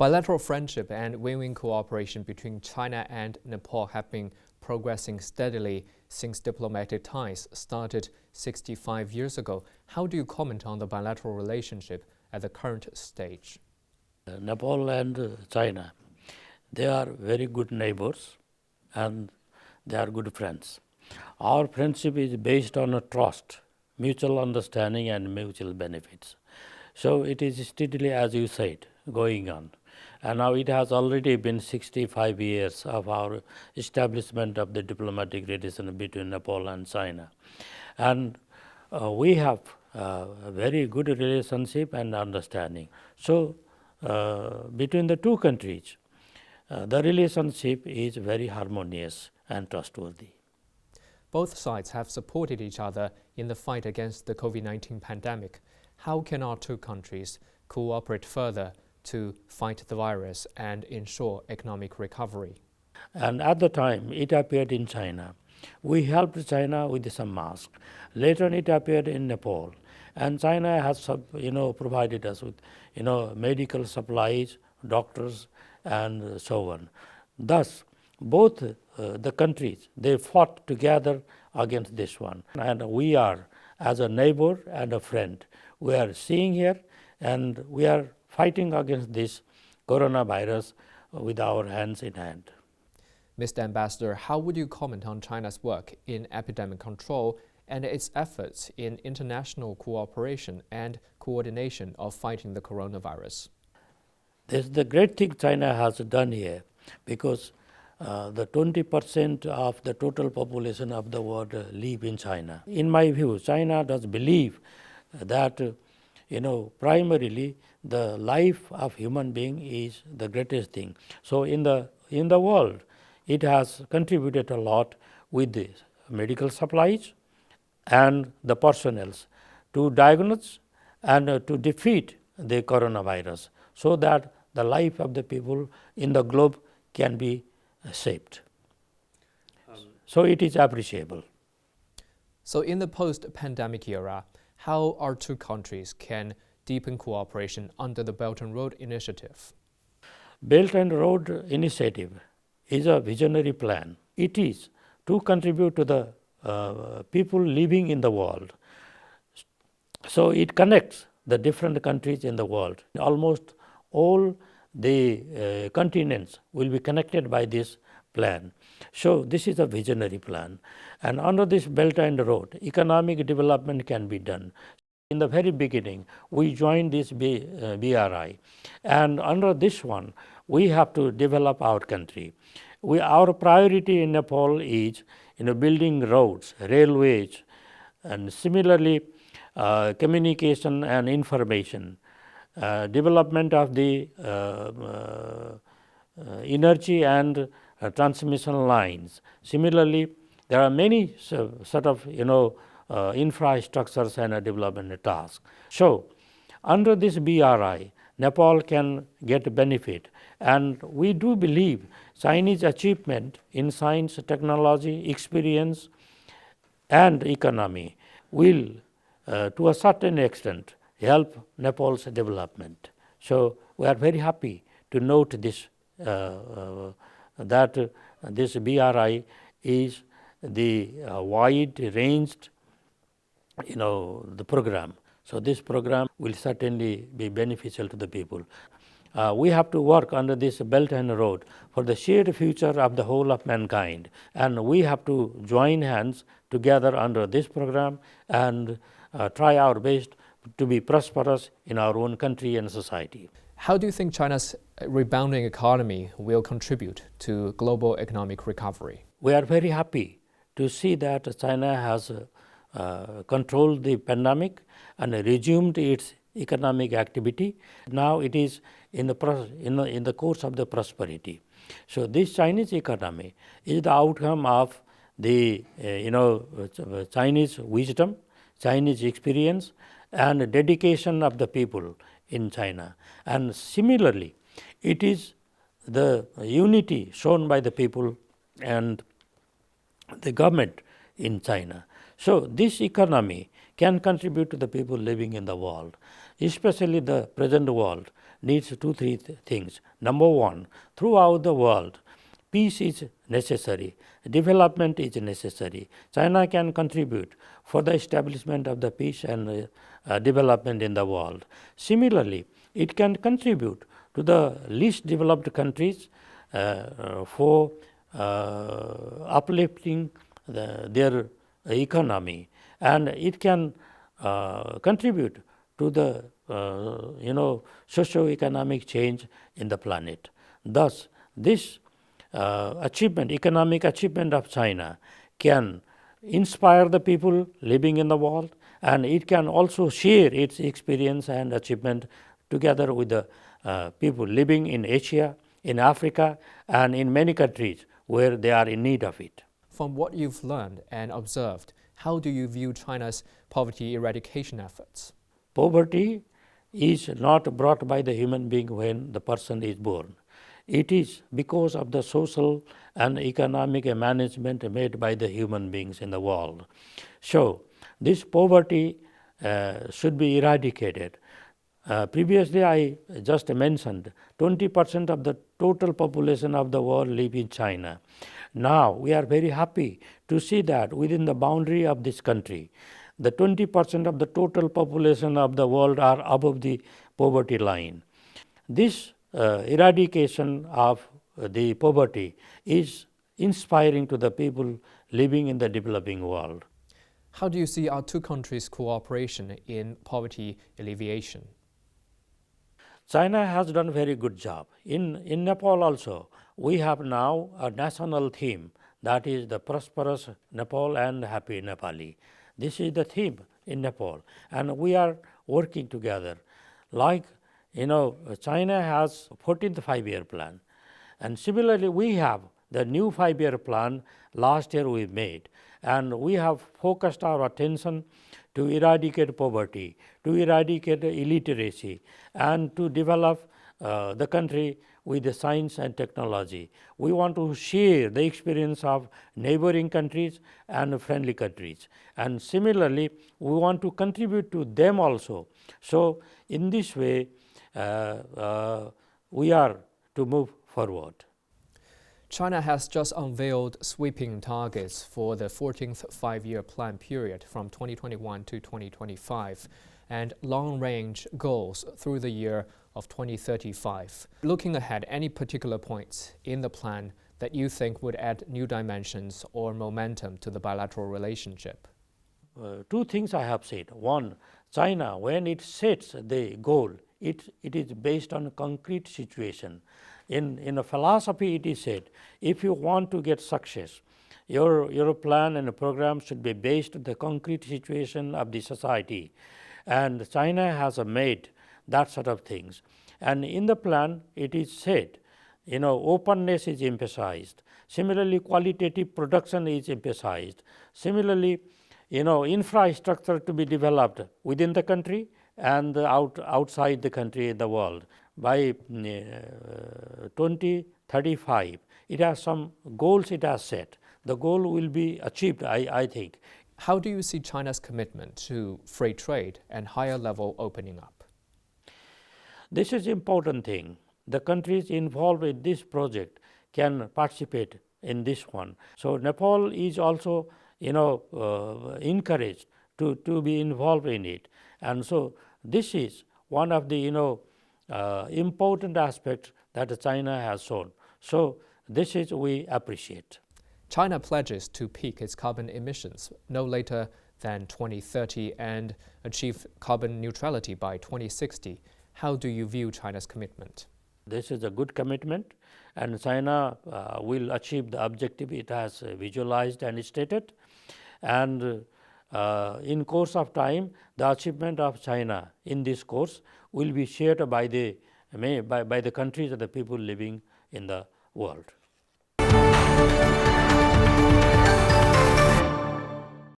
Bilateral friendship and win-win cooperation between China and Nepal have been progressing steadily since diplomatic ties started 65 years ago. How do you comment on the bilateral relationship at the current stage? Nepal and China, they are very good neighbors and they are good friends. Our friendship is based on a trust, mutual understanding and mutual benefits. So it is steadily, as you said, going on. And now it has already been 65 years of our establishment of the diplomatic relation between Nepal and China. And we have a very good relationship and understanding. So between the two countries, the relationship is very harmonious and trustworthy. Both sides have supported each other in the fight against the COVID-19 pandemic. How can our two countries cooperate further to fight the virus and ensure economic recovery? And at the time, it appeared in China. We helped China with some masks. Later on, it appeared in Nepal. And China has provided us with medical supplies, doctors, and so on. Thus, both the countries, they fought together against this one. And we are, as a neighbor and a friend, we are seeing here and we are fighting against this coronavirus with our hands in hand. Mr. Ambassador, how would you comment on China's work in epidemic control and its efforts in international cooperation and coordination of fighting the coronavirus? This is the great thing China has done here, because the 20% of the total population of the world live in China. In my view, China does believe that primarily the life of human being is the greatest thing. So in the world, it has contributed a lot with the medical supplies and the personnel to diagnose and to defeat the coronavirus, so that the life of the people in the globe can be saved. So it is appreciable. So in the post-pandemic era, how our two countries can deepen cooperation under the Belt and Road Initiative? Belt and Road Initiative is a visionary plan. It is to contribute to the people living in the world. So it connects the different countries in the world. Almost all the continents will be connected by this plan. So this is a visionary plan. And under this Belt and Road, economic development can be done. In the very beginning, we joined this BRI, and under this one, we have to develop our country. Our priority in Nepal is building roads, railways, and similarly communication and information, development of the energy and transmission lines. Similarly, there are many sort of infrastructures and development tasks. So under this BRI, Nepal can get benefit, and we do believe Chinese achievement in science, technology, experience and economy will to a certain extent help Nepal's development. So we are very happy to note this that this BRI is the wide-ranged the program. So this program will certainly be beneficial to the people. We have to work under this Belt and Road for the shared future of the whole of mankind, and we have to join hands together under this program and try our best to be prosperous in our own country and society. How do you think China's rebounding economy will contribute to global economic recovery? We are very happy to see that China has controlled the pandemic and resumed its economic activity. Now it is in the course of the prosperity. So this Chinese economy is the outcome of the Chinese wisdom, Chinese experience, and dedication of the people in China. And similarly, it is the unity shown by the people and the government in China. So this economy can contribute to the people living in the world, especially the present world, needs two, three things. Number one, throughout the world, peace is necessary, development is necessary. China can contribute for the establishment of the peace and development in the world. Similarly, it can contribute to the least developed countries for uplifting their economy, and it can contribute to the socio-economic change in the planet. Thus, this economic achievement of China can inspire the people living in the world, and it can also share its experience and achievement together with the people living in Asia, in Africa, and in many countries where they are in need of it. From what you've learned and observed, how do you view China's poverty eradication efforts? Poverty is not brought by the human being when the person is born. It is because of the social and economic management made by the human beings in the world. So, this poverty should be eradicated. Previously, I just mentioned 20% of the total population of the world live in China. Now, we are very happy to see that within the boundary of this country, the 20% of the total population of the world are above the poverty line. This eradication of the poverty is inspiring to the people living in the developing world. How do you see our two countries' cooperation in poverty alleviation? China has done a very good job. In Nepal also, we have now a national theme, that is the prosperous Nepal and happy Nepali. This is the theme in Nepal, and we are working together. Like, China has 14th FiveYear Plan, and similarly we have the new FiveYear Plan last year we made, and we have focused our attention to eradicate poverty, to eradicate illiteracy, and to develop the country with the science and technology. We want to share the experience of neighboring countries and friendly countries, and similarly we want to contribute to them also. So, in this way we are to move forward. China has just unveiled sweeping targets for the 14th FiveYear Plan period from 2021 to 2025 and long-range goals through the year of 2035. Looking ahead, any particular points in the plan that you think would add new dimensions or momentum to the bilateral relationship? Two things I have said. One, China, when it sets the goal, it is based on a concrete situation. In a philosophy, it is said, if you want to get success, your plan and program should be based on the concrete situation of the society. And China has made that sort of things. And in the plan, it is said, openness is emphasized. Similarly, qualitative production is emphasized. Similarly, infrastructure to be developed within the country and outside the country in the world. By 2035, it has some goals it has set. The goal will be achieved, I think. How do you see China's commitment to free trade and higher level opening up? This is important thing. The countries involved in this project can participate in this one. So, Nepal is also encouraged to be involved in it, and so this is one of the important aspects that China has shown. So, this is we appreciate. China pledges to peak its carbon emissions no later than 2030 and achieve carbon neutrality by 2060. How do you view China's commitment? This is a good commitment, and China will achieve the objective it has visualized and stated. And in course of time, the achievement of China in this course will be shared by the countries and the people living in the world.